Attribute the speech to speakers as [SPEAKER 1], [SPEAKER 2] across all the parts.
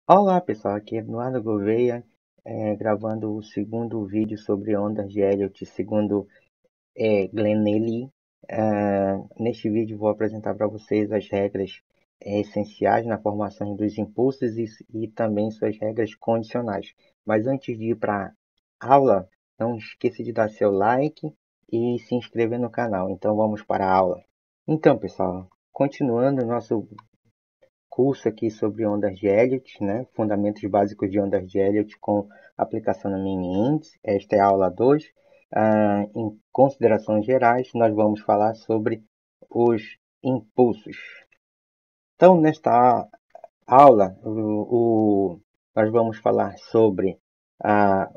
[SPEAKER 1] Olá pessoal, aqui é Eduardo Gouveia, gravando o segundo vídeo sobre ondas de Elliott, segundo Glenn Neely. Neste vídeo vou apresentar para vocês as regras essenciais na formação dos impulsos e também suas regras condicionais. Mas antes de ir para a aula, não esqueça de dar seu like e se inscrever no canal. Então vamos para a aula. Então pessoal, continuando nosso curso aqui sobre ondas de Elliott, né? Fundamentos básicos de ondas de Elliott com aplicação no mini-índice. Esta é a aula 2. Em considerações gerais, nós vamos falar sobre os impulsos. Então, nesta aula, nós vamos falar sobre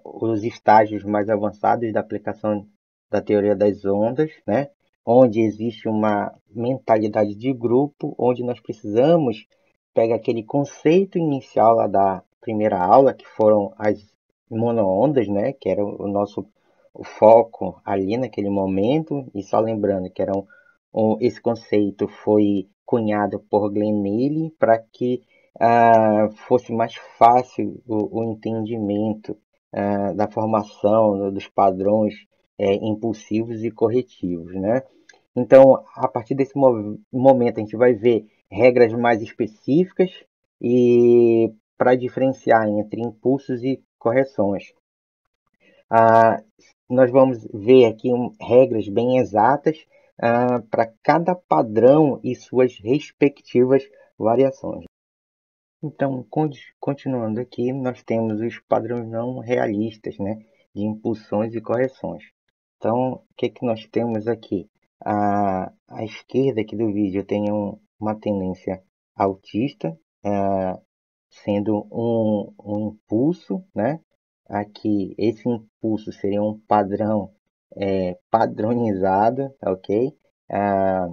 [SPEAKER 1] os estágios mais avançados da aplicação da teoria das ondas, né? Onde existe uma mentalidade de grupo, onde nós precisamos pegar aquele conceito inicial lá da primeira aula, que foram as monoondas, né? Que era o nosso o foco ali naquele momento, e só lembrando que esse conceito foi cunhado por Glenn Neely para que fosse mais fácil o entendimento da formação dos padrões impulsivos e corretivos, né? Então, a partir desse momento, a gente vai ver regras mais específicas e para diferenciar entre impulsos e correções. Ah, Nós vamos ver aqui regras bem exatas para cada padrão e suas respectivas variações. Então, continuando aqui, nós temos os padrões não realistas, né, de impulsões e correções. Então, o que que nós temos aqui? À esquerda aqui do vídeo eu tenho uma tendência autista, sendo um impulso, né? Aqui, esse impulso seria um padrão padronizado, ok? Ah,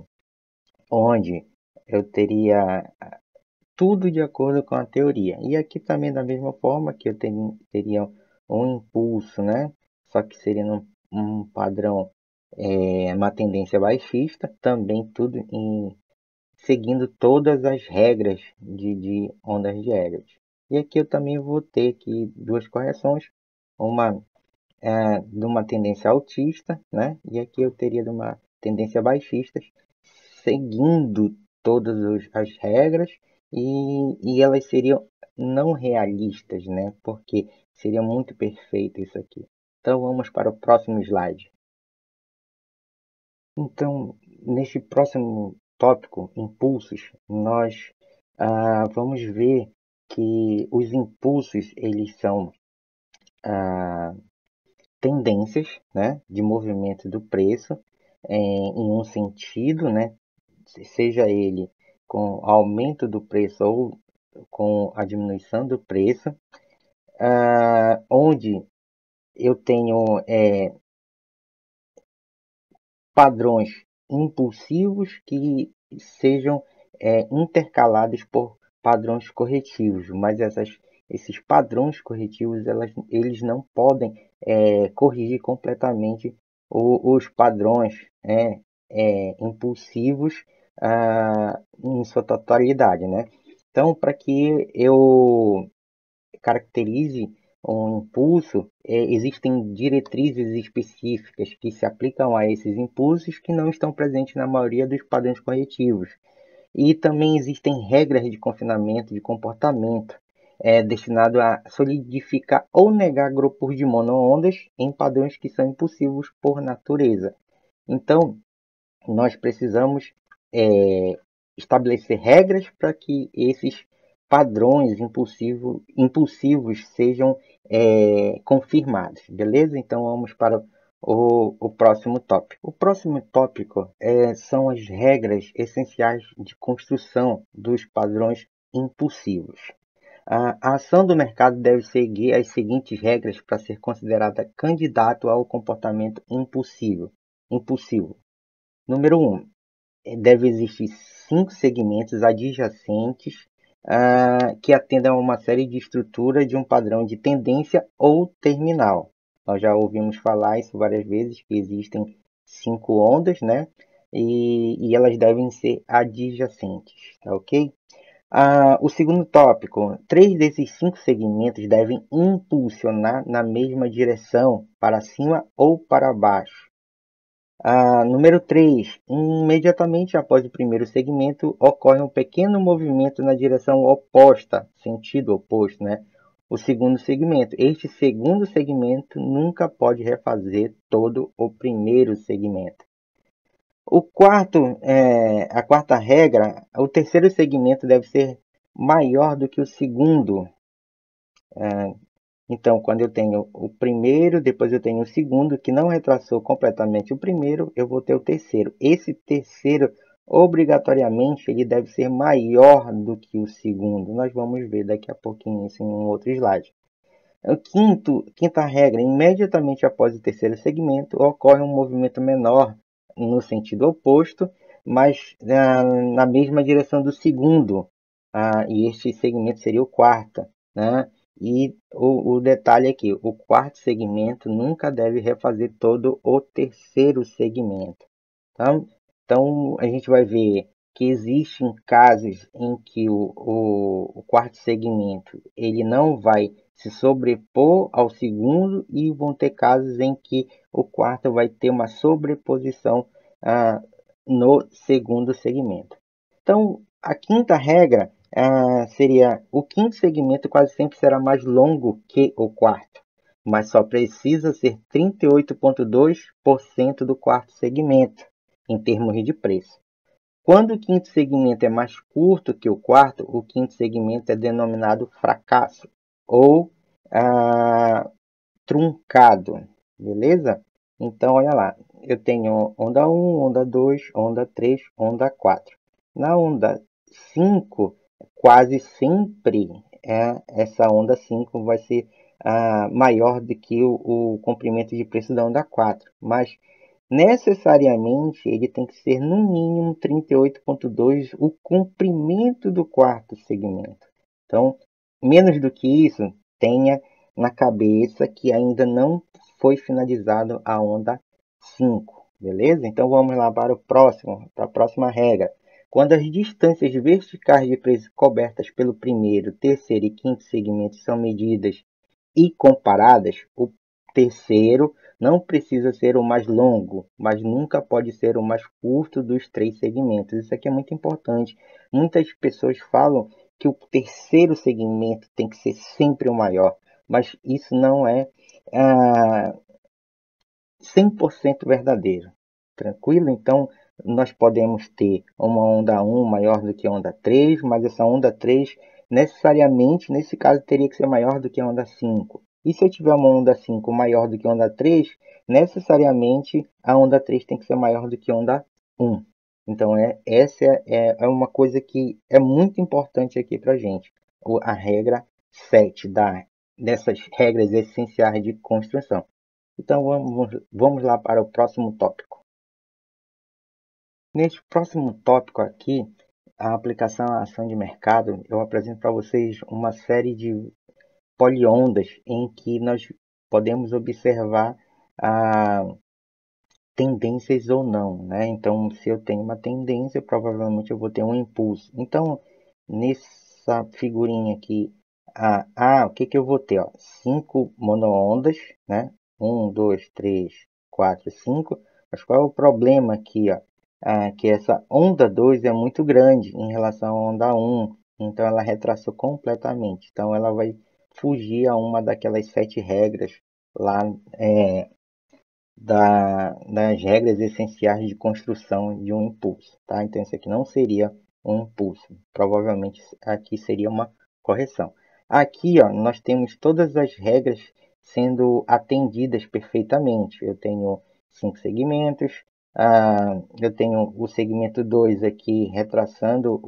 [SPEAKER 1] Onde eu teria tudo de acordo com a teoria. E aqui também da mesma forma que eu teria um impulso, né? Só que seria um padrão, uma tendência baixista, também tudo seguindo todas as regras de ondas de Elliott. E aqui eu também vou ter aqui duas correções, uma de uma tendência altista, né? E aqui eu teria de uma tendência baixista, seguindo todas as regras e elas seriam não realistas, né? Porque seria muito perfeito isso aqui. Então vamos para o próximo slide. Então, neste próximo tópico, impulsos, nós vamos ver que os impulsos eles são tendências, né, de movimento do preço em um sentido, né, seja ele com aumento do preço ou com a diminuição do preço, onde eu tenho padrões impulsivos que sejam intercalados por padrões corretivos, mas esses padrões corretivos eles não podem corrigir completamente os padrões impulsivos em sua totalidade, né? Então, para que eu caracterize um impulso, existem diretrizes específicas que se aplicam a esses impulsos que não estão presentes na maioria dos padrões corretivos. E também existem regras de confinamento de comportamento destinado a solidificar ou negar grupos de monoondas em padrões que são impulsivos por natureza. Então, nós precisamos estabelecer regras para que esses padrões impulsivos sejam confirmados, beleza? Então vamos para o próximo tópico. O próximo tópico são as regras essenciais de construção dos padrões impulsivos. A ação do mercado deve seguir as seguintes regras para ser considerada candidato ao comportamento impulsivo. Número 1, deve existir 5 segmentos adjacentes que atendam a uma série de estruturas de um padrão de tendência ou terminal. Nós já ouvimos falar isso várias vezes, que existem 5 ondas, né? E elas devem ser adjacentes, tá ok? O segundo tópico, 3 desses 5 segmentos devem impulsionar na mesma direção, para cima ou para baixo. Número 3, imediatamente após o primeiro segmento, ocorre um pequeno movimento na direção oposta, sentido oposto, né? O segundo segmento. Este segundo segmento nunca pode refazer todo o primeiro segmento. A quarta regra, o terceiro segmento deve ser maior do que o segundo. Então, quando eu tenho o primeiro, depois eu tenho o segundo, que não retraçou completamente o primeiro, eu vou ter o terceiro. Esse terceiro, obrigatoriamente, ele deve ser maior do que o segundo. Nós vamos ver daqui a pouquinho isso em um outro slide. Quinta regra, imediatamente após o terceiro segmento, ocorre um movimento menor no sentido oposto, mas na mesma direção do segundo. E este segmento seria o quarto, né? E o detalhe aqui, o quarto segmento nunca deve refazer todo o terceiro segmento. Tá? Então, a gente vai ver que existem casos em que o quarto segmento ele não vai se sobrepor ao segundo e vão ter casos em que o quarto vai ter uma sobreposição no segundo segmento. Então, a quinta regra seria o quinto segmento quase sempre será mais longo que o quarto, mas só precisa ser 38,2% do quarto segmento em termos de preço. Quando o quinto segmento é mais curto que o quarto, o quinto segmento é denominado fracasso ou truncado, beleza? Então, olha lá, eu tenho onda 1, onda 2, onda 3, onda 4. Na onda 5, quase sempre essa onda 5 vai ser maior do que o comprimento de preço da onda 4, mas necessariamente ele tem que ser no mínimo 38,2 o comprimento do quarto segmento. Então, menos do que isso, tenha na cabeça que ainda não foi finalizado a onda 5, beleza? Então vamos lá para a próxima regra. Quando as distâncias verticais de preço cobertas pelo primeiro, terceiro e quinto segmentos são medidas e comparadas, o terceiro não precisa ser o mais longo, mas nunca pode ser o mais curto dos 3 segmentos. Isso aqui é muito importante. Muitas pessoas falam que o terceiro segmento tem que ser sempre o maior, mas isso não é 100% verdadeiro. Tranquilo? Então, nós podemos ter uma onda 1 maior do que a onda 3, mas essa onda 3 necessariamente, nesse caso, teria que ser maior do que a onda 5. E se eu tiver uma onda 5 maior do que a onda 3, necessariamente a onda 3 tem que ser maior do que a onda 1. Então, essa é uma coisa que é muito importante aqui para a gente. A regra 7 dessas regras essenciais de construção. Então vamos lá para o próximo tópico. Neste próximo tópico aqui, a aplicação à ação de mercado, eu apresento para vocês uma série de poliondas em que nós podemos observar tendências ou não, né? Então, se eu tenho uma tendência, provavelmente eu vou ter um impulso. Então, nessa figurinha aqui, o que que eu vou ter? Ó? 5 monoondas, né? 1, 2, 3, 4, 5. Mas qual é o problema aqui, ó? Que essa onda 2 é muito grande em relação à onda 1. Então, ela retraçou completamente. Então, ela vai fugir a uma daquelas 7 regras lá das regras essenciais de construção de um impulso, tá? Então, isso aqui não seria um impulso. Provavelmente aqui seria uma correção. Aqui, ó, nós temos todas as regras sendo atendidas perfeitamente. Eu tenho 5 segmentos. Eu tenho o segmento 2 aqui retraçando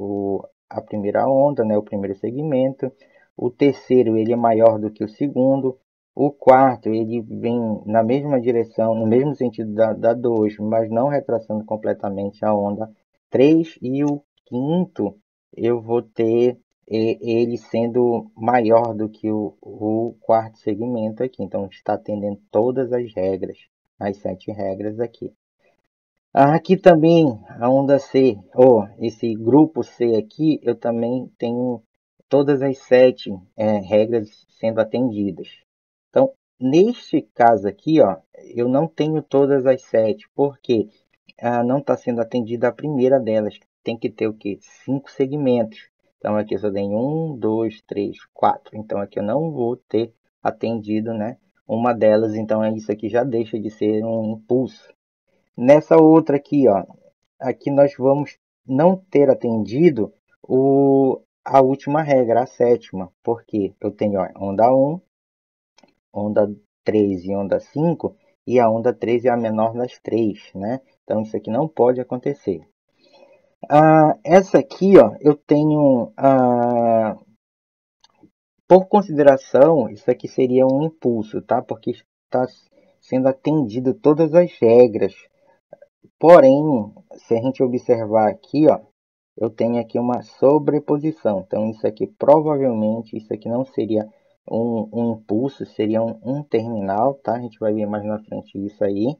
[SPEAKER 1] a primeira onda, né, o primeiro segmento. O terceiro ele é maior do que o segundo. O quarto, ele vem na mesma direção, no mesmo sentido da 2, mas não retraçando completamente a onda 3. E o quinto, eu vou ter ele sendo maior do que o quarto segmento aqui. Então, está atendendo todas as regras, as 7 regras aqui. Aqui também, a onda C, ou esse grupo C aqui, eu também tenho todas as 7 regras sendo atendidas. Então, neste caso aqui, ó, eu não tenho todas as 7, porque não está sendo atendida a primeira delas. Tem que ter o quê? 5 segmentos. Então, aqui eu só tenho 1, 2, 3, 4. Então, aqui eu não vou ter atendido, né, uma delas. Então, isso aqui já deixa de ser um impulso. Nessa outra aqui, ó, aqui nós vamos não ter atendido a última regra, a sétima, porque eu tenho ó, onda 1, onda 3 e onda 5, e a onda 3 é a menor das três, né? Então isso aqui não pode acontecer. Essa aqui, ó, eu tenho, por consideração, isso aqui seria um impulso, tá? Porque está sendo atendido todas as regras. Porém, se a gente observar aqui, ó, eu tenho aqui uma sobreposição. Então, isso aqui provavelmente, isso aqui não seria um impulso, seria um terminal, tá? A gente vai ver mais na frente isso aí.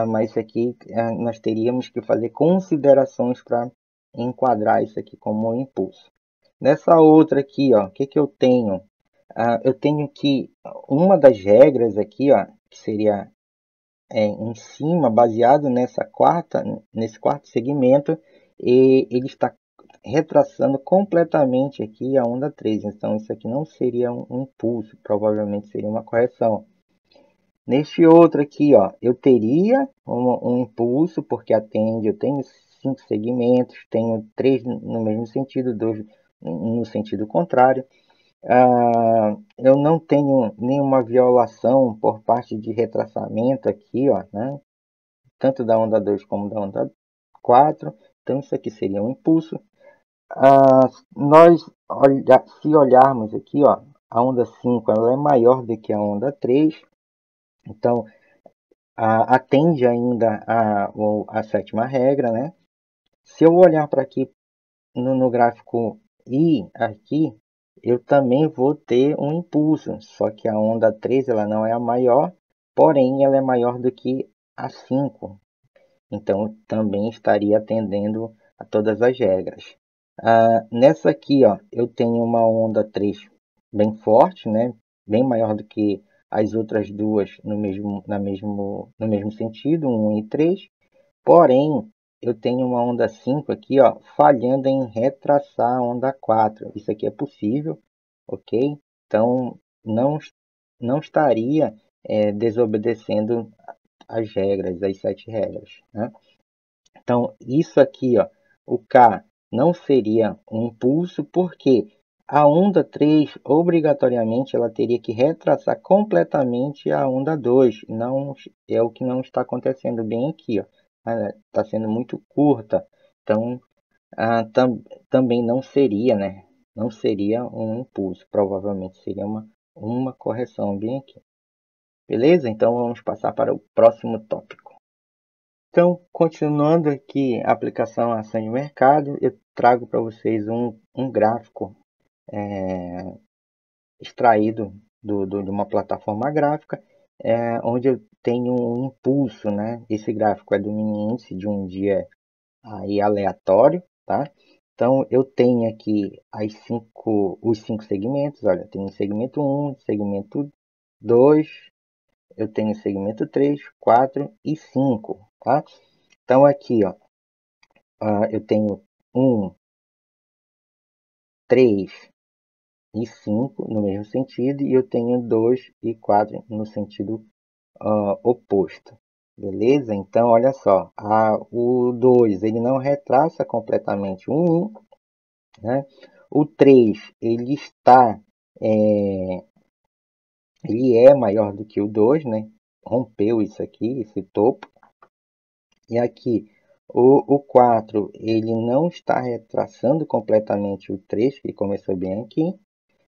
[SPEAKER 1] Mas isso aqui nós teríamos que fazer considerações para enquadrar isso aqui como um impulso. Nessa outra aqui, ó, o que eu tenho? Eu tenho que uma das regras aqui, ó, que seria em cima, baseado nesse quarto segmento, e ele está retraçando completamente aqui a onda 3. Então, isso aqui não seria um impulso, provavelmente seria uma correção. Neste outro aqui, ó, eu teria um impulso, porque atende, eu tenho 5 segmentos, tenho 3 no mesmo sentido, 2 no sentido contrário. Eu não tenho nenhuma violação por parte de retraçamento aqui, ó, né? Tanto da onda 2 como da onda 4. Então, isso aqui seria um impulso. Se olharmos aqui, ó, a onda 5 ela é maior do que a onda 3. Então, atende ainda a sétima regra, né? Se eu olhar para aqui no gráfico I, aqui, eu também vou ter um impulso, só que a onda 3 ela não é a maior, porém ela é maior do que a 5. Então, também estaria atendendo a todas as regras. Nessa aqui, ó, eu tenho uma onda 3 bem forte, né? Bem maior do que as outras duas no mesmo sentido, 1 e 3. Porém, eu tenho uma onda 5 aqui, ó, falhando em retraçar a onda 4. Isso aqui é possível, ok? Então, não estaria desobedecendo as regras, as 7 regras, né? Então, isso aqui, ó, o K não seria um impulso, porque a onda 3, obrigatoriamente, ela teria que retraçar completamente a onda 2. Não, é o que não está acontecendo bem aqui, ó. Está sendo muito curta. Então, também não seria, né? Não seria um impulso. Provavelmente seria uma correção bem aqui. Beleza? Então, vamos passar para o próximo tópico. Então, continuando aqui a aplicação à ação de mercado, eu trago para vocês um gráfico extraído de uma plataforma gráfica, onde eu tenho um impulso, né? Esse gráfico é do mini índice de um dia aí aleatório, tá? Então, eu tenho aqui os 5 segmentos, olha, eu tenho segmento 1, segmento 2, eu tenho segmento 3, 4 e 5, tá? Então, aqui, ó, eu tenho 1, 3 e 5 no mesmo sentido, e eu tenho 2 e 4 no sentido oposto. Beleza? Então, olha só, o 2 ele não retraça completamente o 1, né? O 3 ele é maior do que o 2, né? Rompeu isso aqui, esse topo. E aqui, o 4 ele não está retraçando completamente o 3, que começou bem aqui.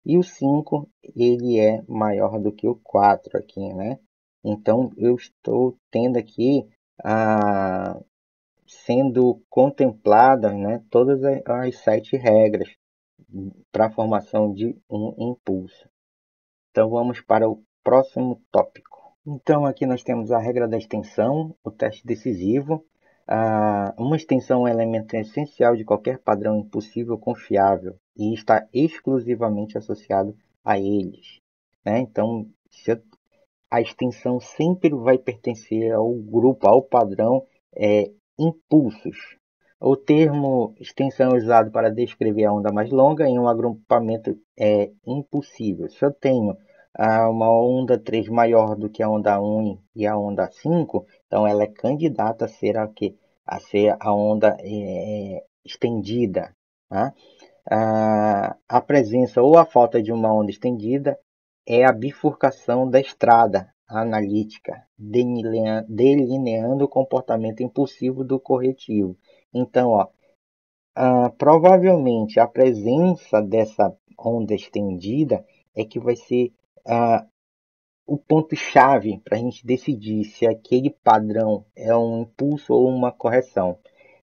[SPEAKER 1] E o 5 ele é maior do que o 4 aqui, né? Então, eu estou tendo aqui sendo contempladas, né, todas as 7 regras para a formação de um impulso. Então, vamos para o próximo tópico. Então, aqui nós temos a regra da extensão, o teste decisivo. Uma extensão é um elemento essencial de qualquer padrão impossível confiável e está exclusivamente associado a eles, né? Então, a extensão sempre vai pertencer ao grupo, ao padrão impulsos. O termo extensão é usado para descrever a onda mais longa em um agrupamento impossível. Se eu tenho uma onda 3 maior do que a onda 1 e a onda 5, então ela é candidata a ser a ser a onda estendida. Tá? A presença ou a falta de uma onda estendida é a bifurcação da estrada analítica, delineando o comportamento impulsivo do corretivo. Então, provavelmente a presença dessa onda estendida é que vai ser ah, o ponto-chave para a gente decidir se aquele padrão é um impulso ou uma correção.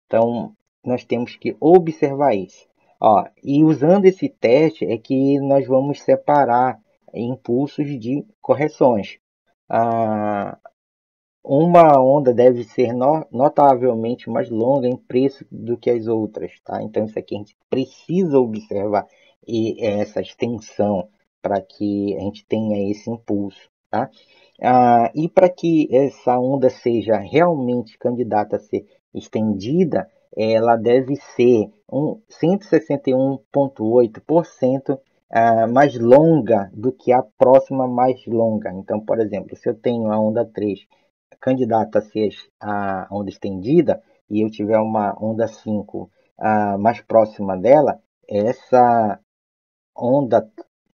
[SPEAKER 1] Então, nós temos que observar isso. E usando esse teste é que nós vamos separar impulsos de correções. Ah, uma onda deve ser notavelmente mais longa em preço do que as outras, tá? Então isso aqui a gente precisa observar essa extensão para que a gente tenha esse impulso, tá? E para que essa onda seja realmente candidata a ser estendida, ela deve ser 161,8% mais longa do que a próxima mais longa. Então, por exemplo, se eu tenho a onda 3 candidata a ser a onda estendida e eu tiver uma onda 5 mais próxima dela, essa onda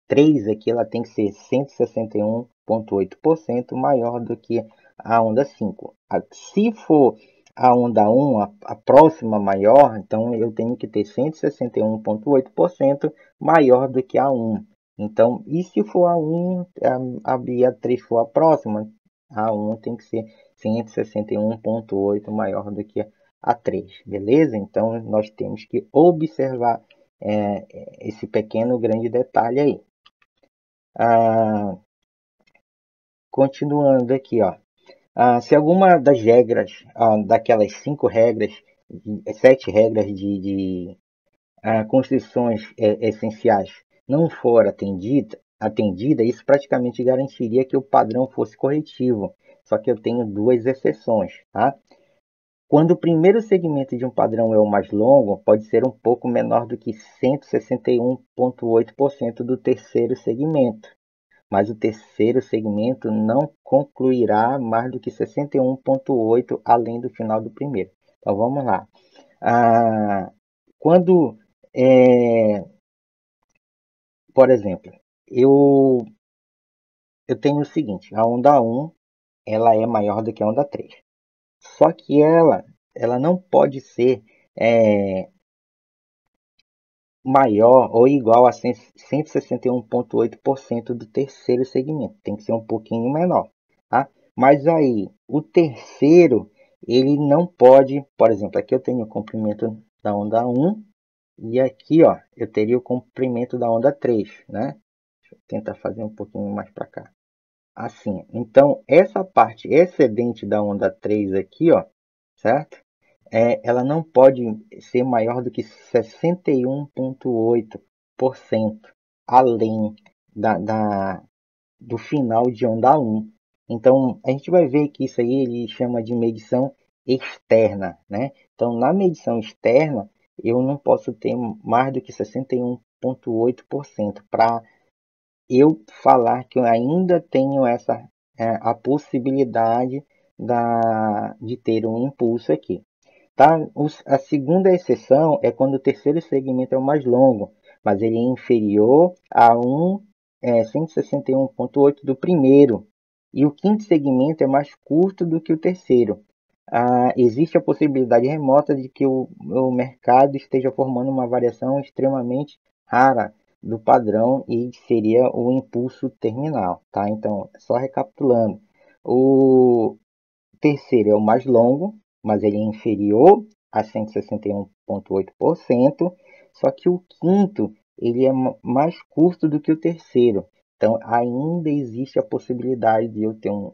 [SPEAKER 1] 3 aqui ela tem que ser 161,8% maior do que a onda 5. Se for a onda 1, a próxima maior, então eu tenho que ter 161,8% maior do que a 1. Então, e se for a 1, a 3 for a próxima, a 1 tem que ser 161,8 maior do que a 3, beleza? Então, nós temos que observar esse pequeno grande detalhe aí. Continuando aqui, se alguma das regras, daquelas 5 regras, 7 regras de constrições essenciais não for atendida, isso praticamente garantiria que o padrão fosse corretivo. Só que eu tenho duas exceções, tá? Quando o primeiro segmento de um padrão é o mais longo, pode ser um pouco menor do que 161,8% do terceiro segmento, mas o terceiro segmento não concluirá mais do que 61,8% além do final do primeiro. Então vamos lá. Quando, por exemplo, eu tenho o seguinte, a onda 1 ela é maior do que a onda 3. Só que ela não pode ser maior ou igual a 161,8% do terceiro segmento. Tem que ser um pouquinho menor, tá? Mas aí, o terceiro, ele não pode, por exemplo, aqui eu tenho o comprimento da onda 1 e aqui, eu teria o comprimento da onda 3, né? Deixa eu tentar fazer um pouquinho mais para cá. Assim, então essa parte excedente da onda 3 aqui, certo? Ela não pode ser maior do que 61,8% além do final de onda 1. Então, a gente vai ver que isso aí ele chama de medição externa, né? Então, na medição externa, eu não posso ter mais do que 61,8% para eu falar que eu ainda tenho a possibilidade de ter um impulso aqui. Tá? A segunda exceção é quando o terceiro segmento é o mais longo, mas ele é inferior a 161,8 do primeiro. E o quinto segmento é mais curto do que o terceiro. Existe a possibilidade remota de que o mercado esteja formando uma variação extremamente rara do padrão e seria o impulso terminal. Tá? Então, só recapitulando. O terceiro é o mais longo, mas ele é inferior a 161,8%, só que o quinto ele é mais curto do que o terceiro. Então, ainda existe a possibilidade de eu ter um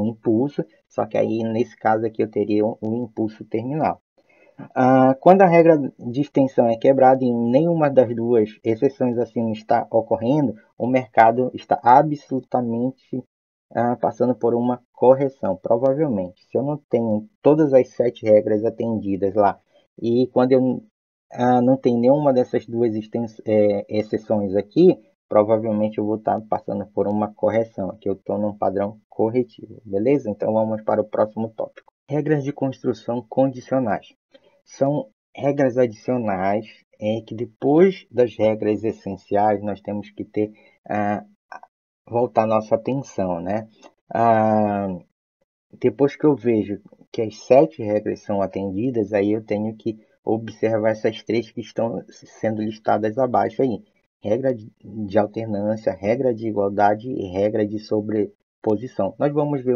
[SPEAKER 1] impulso, só que aí, nesse caso aqui, eu teria um impulso terminal. Quando a regra de extensão é quebrada e nenhuma das duas exceções acima está ocorrendo, o mercado está absolutamente passando por uma correção, provavelmente. Se eu não tenho todas as 7 regras atendidas lá, e quando eu não tenho nenhuma dessas duas exceções aqui, provavelmente eu vou estar passando por uma correção. Aqui eu estou num padrão corretivo, beleza? Então vamos para o próximo tópico. Regras de construção condicionais. São regras adicionais que depois das regras essenciais nós temos que ter voltar nossa atenção, né? Depois que eu vejo que as 7 regras são atendidas, aí eu tenho que observar essas 3 que estão sendo listadas abaixo aí. Regra de alternância, regra de igualdade e regra de sobreposição. Nós vamos ver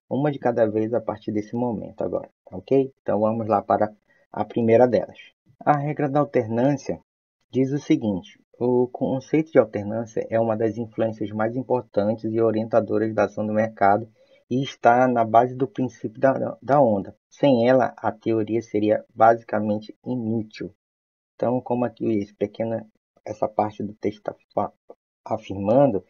[SPEAKER 1] uma de cada vez a partir desse momento agora, ok? Então vamos lá para a primeira delas. A regra da alternância diz o seguinte: o conceito de alternância é uma das influências mais importantes e orientadoras da ação do mercado e está na base do princípio da onda. Sem ela, a teoria seria basicamente inútil. Então, como aqui essa parte do texto está afirmando,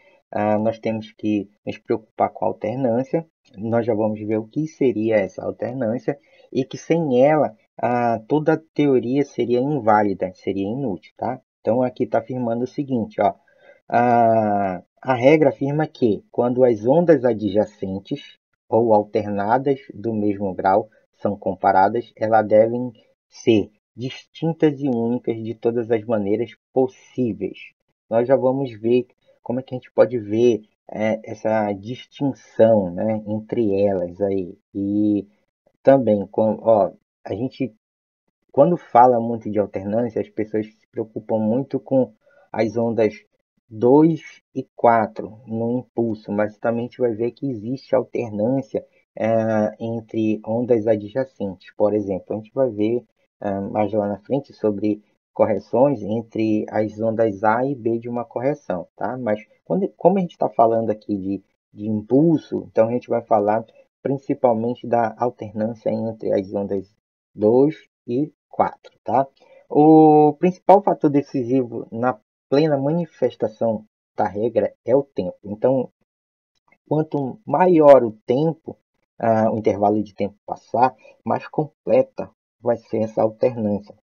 [SPEAKER 1] nós temos que nos preocupar com a alternância. Nós já vamos ver o que seria essa alternância e que sem ela toda a teoria seria inválida, seria inútil, tá? Então aqui está afirmando o seguinte, ó, a regra afirma que quando as ondas adjacentes ou alternadas do mesmo grau são comparadas, elas devem ser distintas e únicas de todas as maneiras possíveis. Nós já vamos ver como é que a gente pode ver essa distinção, né, entre elas aí. E também, a gente, quando fala muito de alternância, as pessoas se preocupam muito com as ondas 2 e 4 no impulso, mas também a gente vai ver que existe alternância entre ondas adjacentes. Por exemplo, a gente vai ver mais lá na frente sobre correções entre as ondas A e B de uma correção, tá? Mas como a gente está falando aqui de impulso, então a gente vai falar principalmente da alternância entre as ondas 2 e 4, tá? O principal fator decisivo na plena manifestação da regra é o tempo. Então, quanto maior o tempo, o intervalo de tempo passar, mais completa vai ser essa alternância.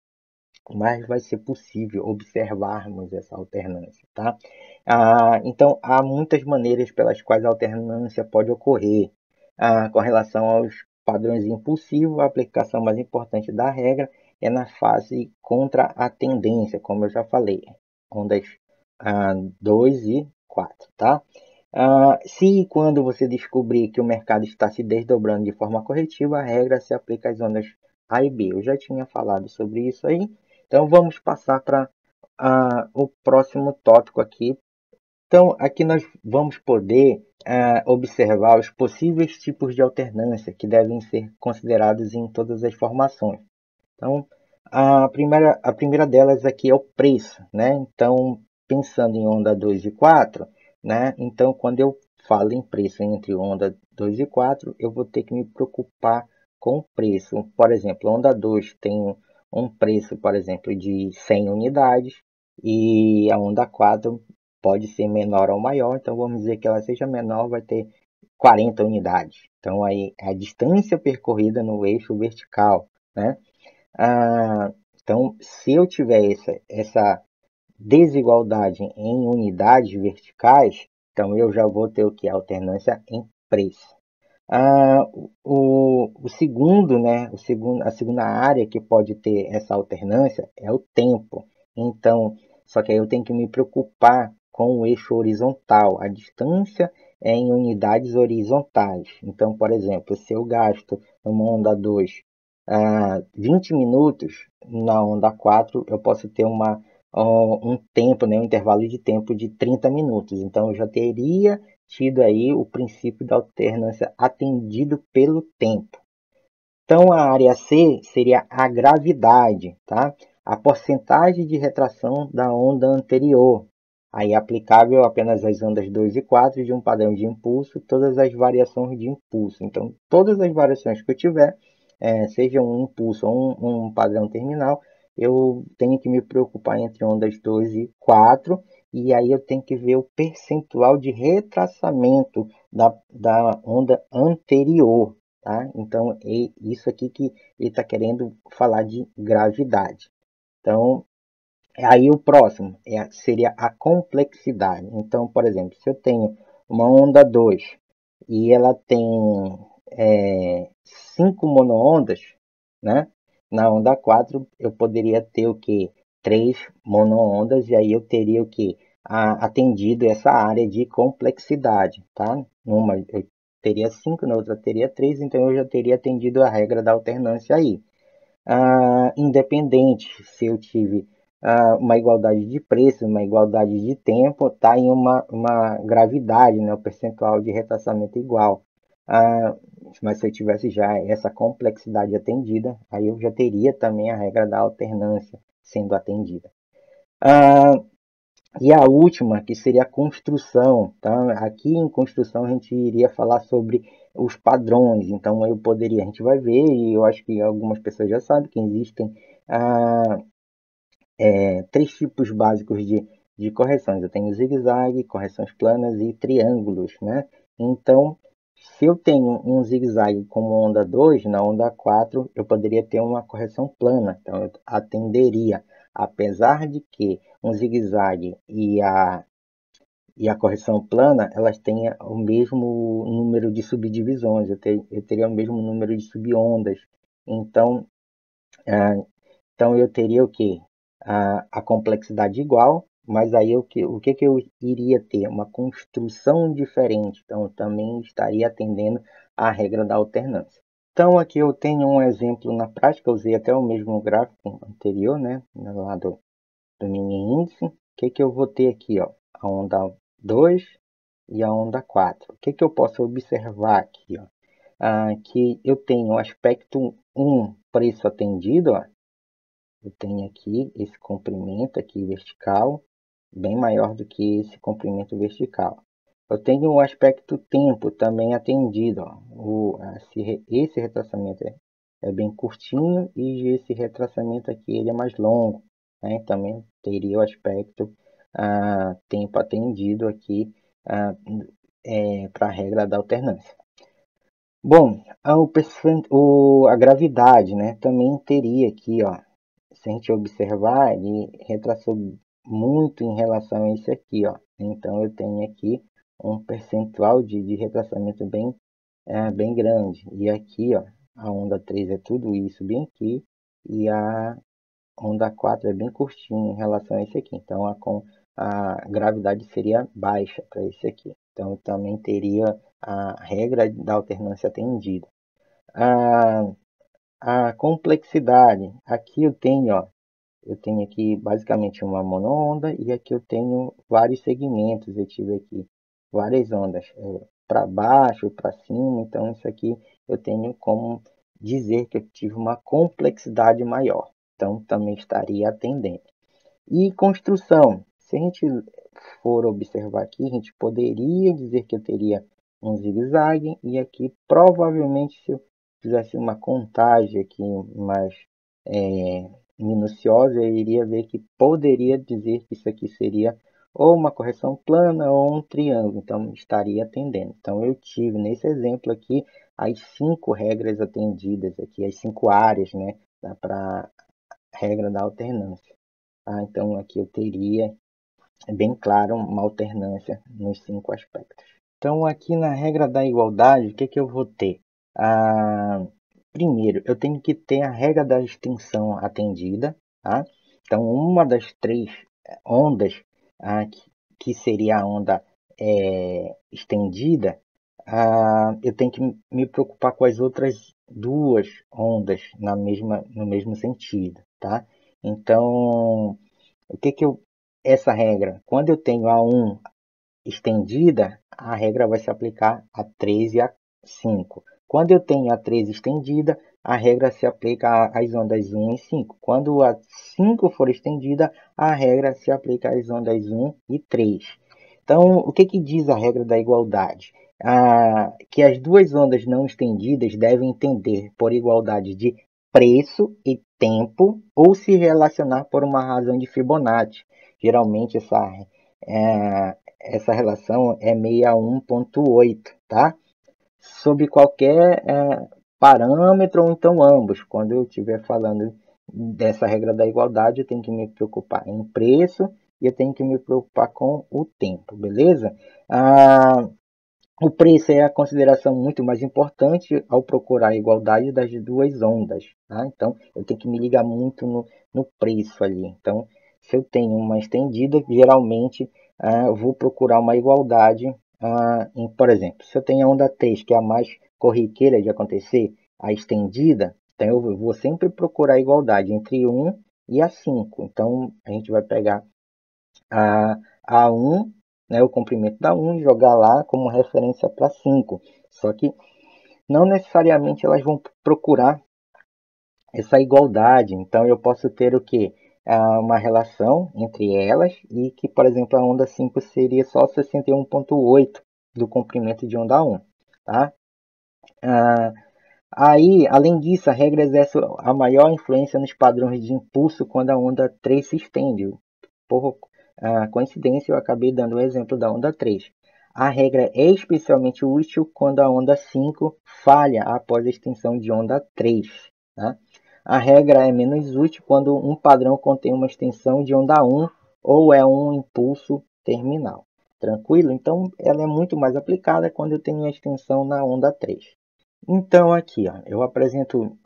[SPEAKER 1] Mais vai ser possível observarmos essa alternância, tá? Então, há muitas maneiras pelas quais a alternância pode ocorrer. Com relação aos padrões impulsivos, a aplicação mais importante da regra é na fase contra a tendência, como eu já falei, ondas 2 e 4, tá? Se e quando você descobrir que o mercado está se desdobrando de forma corretiva, a regra se aplica às ondas A e B. Eu já tinha falado sobre isso aí, então vamos passar para o próximo tópico aqui. Então, aqui nós vamos poder observar os possíveis tipos de alternância que devem ser considerados em todas as formações. Então, a primeira delas aqui é o preço, né? Então, pensando em onda 2 e 4, né? Então, quando eu falo em preço entre onda 2 e 4, eu vou ter que me preocupar com o preço. Por exemplo, onda 2 tem um preço, por exemplo, de 100 unidades e a onda 4 pode ser menor ou maior, então vamos dizer que ela seja menor, vai ter 40 unidades. Então, aí a distância percorrida no eixo vertical, né? Então, se eu tiver essa desigualdade em unidades verticais, então eu já vou ter o que? Alternância em preço. O segundo, né, a segunda área que pode ter essa alternância é o tempo. Então, só que aí eu tenho que me preocupar com o eixo horizontal. A distância é em unidades horizontais. Então, por exemplo, se eu gasto numa onda 2 20 minutos, na onda 4 eu posso ter um tempo, né, um intervalo de tempo de 30 minutos. Então, eu já teria tido aí o princípio da alternância atendido pelo tempo. Então, a área C seria a gravidade, tá? A porcentagem de retração da onda anterior. Aí é aplicável apenas às ondas 2 e 4 de um padrão de impulso, todas as variações de impulso. Então, todas as variações que eu tiver, seja um impulso ou um padrão terminal, eu tenho que me preocupar entre ondas 2 e 4, e aí eu tenho que ver o percentual de retraçamento da onda anterior. Tá? Então, é isso aqui que ele está querendo falar de gravidade. Então, aí o próximo seria a complexidade. Então, por exemplo, se eu tenho uma onda 2 e ela tem 5 monoondas, né? Na onda 4 eu poderia ter o que? 3 monoondas, e aí eu teria o que? Atendido essa área de complexidade, tá? Numa eu teria 5, na outra teria 3, então eu já teria atendido a regra da alternância aí. Independente se eu tive uma igualdade de preço, uma igualdade de tempo, está em uma gravidade, né, o percentual de retraçamento igual. Mas se eu tivesse já essa complexidade atendida, aí eu já teria também a regra da alternância sendo atendida. E a última, que seria a construção, tá? Aqui em construção a gente iria falar sobre os padrões, então a gente vai ver, e eu acho que algumas pessoas já sabem que existem ah, 3 tipos básicos de correções. Eu tenho zigue-zague, correções planas e triângulos, né? Então, se eu tenho um zigue-zague como onda 2, na onda 4 eu poderia ter uma correção plana, então eu atenderia, apesar de que um zigue-zague e a correção plana, elas têm o mesmo número de subdivisões, eu teria o mesmo número de subondas. Então, então eu teria o quê? A complexidade igual, mas aí o que eu iria ter? Uma construção diferente. Então eu também estaria atendendo à regra da alternância. Então aqui eu tenho um exemplo na prática, eu usei até o mesmo gráfico anterior, né? Lá do mini índice. O que eu vou ter aqui? Ó? A onda 2 e a onda 4. O que eu posso observar aqui? Ó? Que eu tenho o aspecto 1, preço atendido, ó. Eu tenho aqui esse comprimento aqui vertical, bem maior do que esse comprimento vertical. Eu tenho o aspecto tempo também atendido. Ó. Esse retraçamento é bem curtinho e esse retraçamento aqui ele é mais longo. Né? Também teria o aspecto tempo atendido aqui para a regra da alternância. Bom, a gravidade, né, também teria aqui, ó, se a gente observar, ele retraçou muito em relação a isso aqui, ó. Então eu tenho aqui um percentual de retraçamento bem grande. E aqui, ó, a onda 3 é tudo isso bem aqui, e a onda 4 é bem curtinho em relação a esse aqui. Então a gravidade seria baixa para esse aqui. Então eu também teria a regra da alternância atendida. A, a complexidade, aqui eu tenho aqui basicamente uma monoonda e aqui eu tenho vários segmentos. Eu tive aqui várias ondas para baixo, para cima. Então isso aqui eu tenho como dizer que eu tive uma complexidade maior. Então também estaria atendendo. E construção, se a gente for observar aqui, a gente poderia dizer que eu teria um zigue-zague e aqui provavelmente se eu fizesse uma contagem aqui mais minuciosa, eu iria ver que poderia dizer que isso aqui seria ou uma correção plana ou um triângulo, então estaria atendendo. Então eu tive nesse exemplo aqui as 5 regras atendidas aqui, as 5 áreas, né, para a regra da alternância. Então aqui eu teria bem claro uma alternância nos 5 aspectos. Então aqui na regra da igualdade, o que eu vou ter? Primeiro, eu tenho que ter a regra da extensão atendida. Tá? Então uma das 3 ondas, que seria a onda estendida, eu tenho que me preocupar com as outras 2 ondas no mesmo sentido. Tá? Então, essa regra, quando eu tenho a 1 estendida, a regra vai se aplicar a 3 e a 5. Quando eu tenho a 3 estendida, a regra se aplica às ondas 1 e 5. Quando a 5 for estendida, a regra se aplica às ondas 1 e 3. Então, o que diz a regra da igualdade? Que as duas ondas não estendidas devem entender por igualdade de preço e tempo ou se relacionar por uma razão de Fibonacci. Geralmente essa relação é 61,8, tá? Sob qualquer parâmetro ou então ambos. Quando eu estiver falando dessa regra da igualdade, eu tenho que me preocupar em preço e eu tenho que me preocupar com o tempo, beleza? O preço é a consideração muito mais importante ao procurar a igualdade das duas ondas, tá? Então, eu tenho que me ligar muito no preço ali. Então, se eu tenho uma estendida, geralmente eu vou procurar uma igualdade, por exemplo, se eu tenho a onda 3, que é a mais corriqueira de acontecer, a estendida, então eu vou sempre procurar a igualdade entre 1 e a 5. Então, a gente vai pegar a 1, né, o comprimento da 1, e jogar lá como referência para 5. Só que não necessariamente elas vão procurar essa igualdade. Então eu posso ter o que? Uma relação entre elas e que, por exemplo, a onda 5 seria só 61,8 do comprimento de onda 1. Tá? Aí, além disso, a regra exerce a maior influência nos padrões de impulso quando a onda 3 se estende. Por coincidência, eu acabei dando o exemplo da onda 3. A regra é especialmente útil quando a onda 5 falha após a extensão de onda 3. Tá? A regra é menos útil quando um padrão contém uma extensão de onda 1 ou é um impulso terminal. Tranquilo? Então, ela é muito mais aplicada quando eu tenho a extensão na onda 3. Então, aqui, ó, eu apresento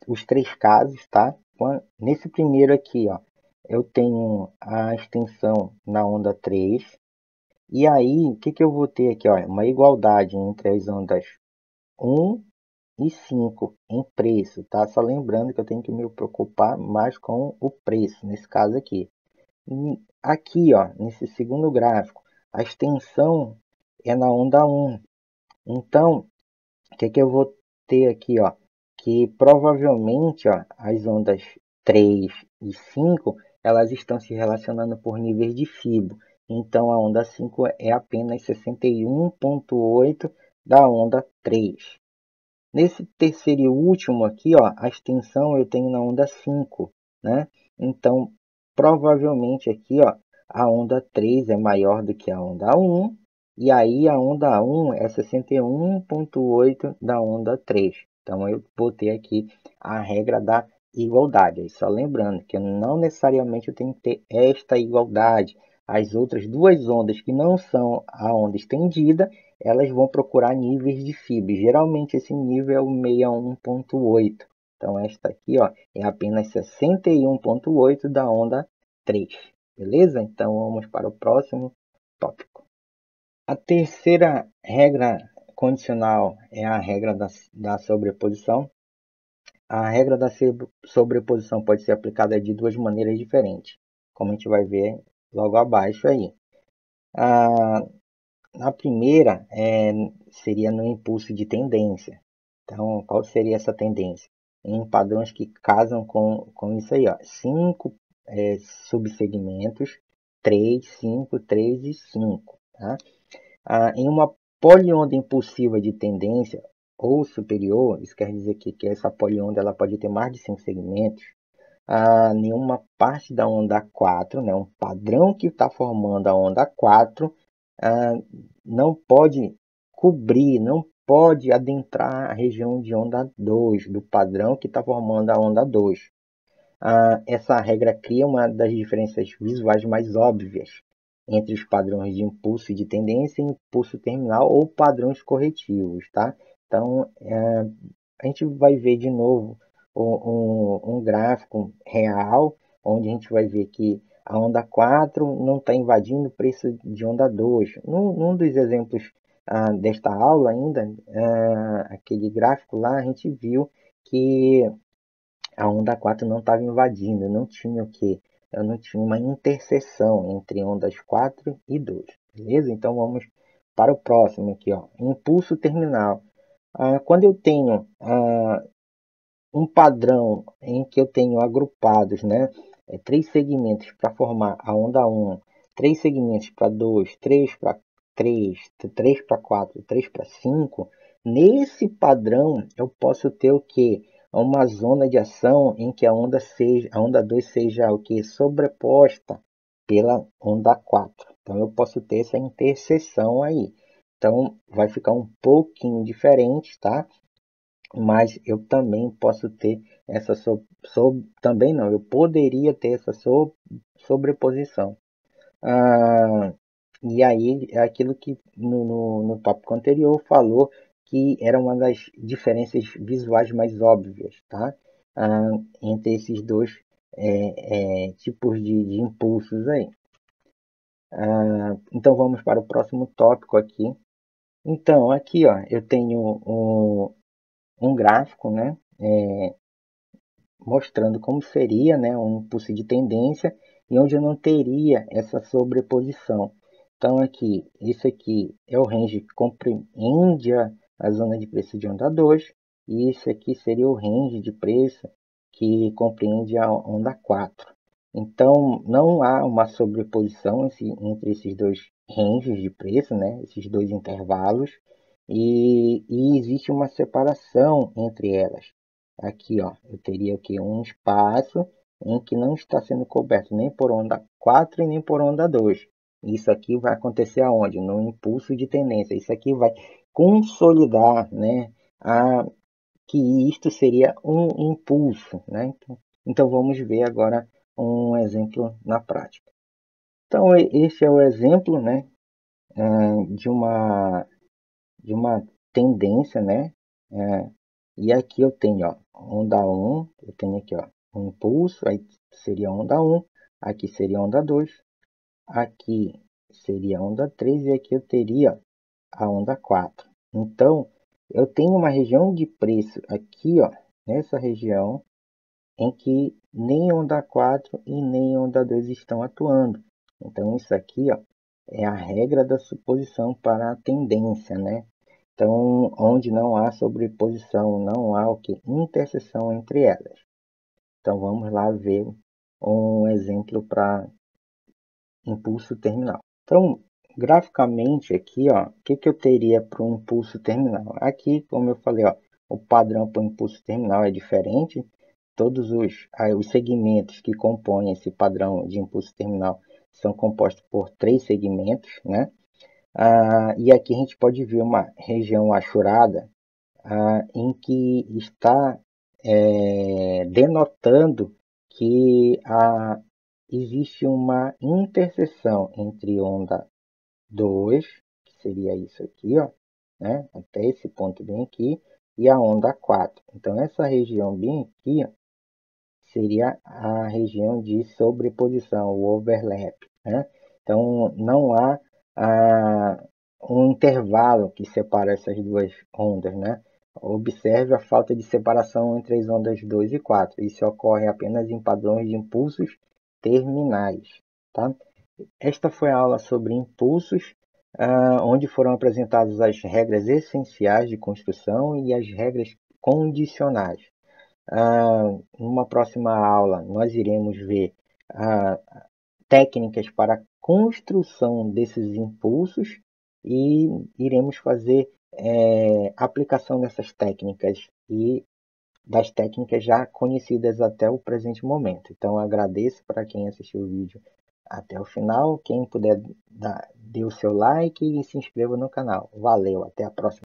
[SPEAKER 1] os três casos, tá? Nesse primeiro aqui, ó, eu tenho a extensão na onda 3. E aí, o que eu vou ter aqui? Ó, uma igualdade entre as ondas 1 e 5 em preço, tá? Só lembrando que eu tenho que me preocupar mais com o preço, nesse caso aqui. E aqui, ó, nesse segundo gráfico, a extensão é na onda 1. Então, o que eu vou ter aqui, ó? Que provavelmente, ó, as ondas 3 e 5, elas estão se relacionando por níveis de Fibo. Então, a onda 5 é apenas 61,8 da onda 3. Nesse terceiro e último aqui, ó, a extensão eu tenho na onda 5, né? Então, provavelmente aqui, ó, a onda 3 é maior do que a onda 1, e aí a onda 1 é 61,8 da onda 3. Então, eu vou ter aqui a regra da igualdade. Aí, só lembrando que não necessariamente eu tenho que ter esta igualdade. As outras duas ondas que não são a onda estendida, elas vão procurar níveis de Fib. Geralmente esse nível é o 61,8. Então esta aqui, ó, é apenas 61,8 da onda 3. Beleza? Então vamos para o próximo tópico. A terceira regra condicional é a regra da sobreposição. A regra da sobreposição pode ser aplicada de duas maneiras diferentes, como a gente vai ver logo abaixo aí. A primeira seria no impulso de tendência. Então, qual seria essa tendência? Em padrões que casam com isso aí, ó. 5 subsegmentos, 3, 5, 3 e 5. Tá? Em uma polionda impulsiva de tendência ou superior, isso quer dizer que essa polionda ela pode ter mais de 5 segmentos, nenhuma parte da onda 4, né, um padrão que está formando a onda 4, não pode cobrir, não pode adentrar a região de onda 2, do padrão que está formando a onda 2. Essa regra cria uma das diferenças visuais mais óbvias entre os padrões de impulso e de tendência e impulso terminal ou padrões corretivos, tá? Então, a gente vai ver de novo um gráfico real, onde a gente vai ver que a onda 4 não está invadindo o preço de onda 2. Num dos exemplos desta aula ainda, aquele gráfico lá, a gente viu que a onda 4 não estava invadindo, não tinha o quê? Eu não tinha uma interseção entre ondas 4 e 2, beleza? Então vamos para o próximo aqui, ó. Impulso terminal. Quando eu tenho um padrão em que eu tenho agrupados, né, três segmentos para formar a onda 1, três segmentos para 2, três para 3, 3 para 4, 3 para 5, nesse padrão eu posso ter o que? Uma zona de ação em que a onda 2 seja o que? Sobreposta pela onda 4. Então eu posso ter essa interseção aí. Então vai ficar um pouquinho diferente, tá? Mas eu também posso ter essa também não, eu poderia ter essa sobreposição. Ah, e aí é aquilo que no tópico anterior falou que era uma das diferenças visuais mais óbvias, tá? Ah, entre esses dois tipos de impulsos aí. Então vamos para o próximo tópico aqui. Então aqui ó, eu tenho um gráfico, né? Mostrando como seria, né, um impulso de tendência e onde eu não teria essa sobreposição. Então aqui, isso aqui é o range que compreende a zona de preço de onda 2 e isso aqui seria o range de preço que compreende a onda 4. Então não há uma sobreposição entre esses dois ranges de preço, né, esses dois intervalos, e existe uma separação entre elas. Aqui, ó, eu teria aqui um espaço em que não está sendo coberto nem por onda 4 e nem por onda 2. Isso aqui vai acontecer aonde? No impulso de tendência. Isso aqui vai consolidar, né, que isto seria um impulso, né? Então vamos ver agora um exemplo na prática. Então esse é o exemplo, né, de uma tendência, né? E aqui eu tenho, ó, onda 1, eu tenho aqui, ó, um impulso, aí seria onda 1, aqui seria onda 2, aqui seria onda 3 e aqui eu teria a onda 4. Então, eu tenho uma região de preço aqui, ó, nessa região, em que nem onda 4 e nem onda 2 estão atuando. Então, isso aqui, ó, é a regra da suposição para a tendência, né? Então, onde não há sobreposição, não há o que? Interseção entre elas. Então, vamos lá ver um exemplo para impulso terminal. Então, graficamente aqui, ó, o que eu teria para um impulso terminal? Aqui, como eu falei, ó, o padrão para o impulso terminal é diferente. Todos os segmentos que compõem esse padrão de impulso terminal são compostos por três segmentos, né? E aqui a gente pode ver uma região achurada em que está denotando que existe uma interseção entre onda 2, que seria isso aqui, ó, né, até esse ponto bem aqui, e a onda 4. Então, essa região bem aqui ó, seria a região de sobreposição, o overlap, né? Então, não há um intervalo que separa essas duas ondas, né? Observe a falta de separação entre as ondas 2 e 4. Isso ocorre apenas em padrões de impulsos terminais, tá? Esta foi a aula sobre impulsos, onde foram apresentadas as regras essenciais de construção e as regras condicionais. Numa próxima aula, nós iremos ver técnicas para a construção desses impulsos e iremos fazer aplicação dessas técnicas e das técnicas já conhecidas até o presente momento. Então, agradeço para quem assistiu o vídeo até o final. Quem puder, dê o seu like e se inscreva no canal. Valeu, até a próxima.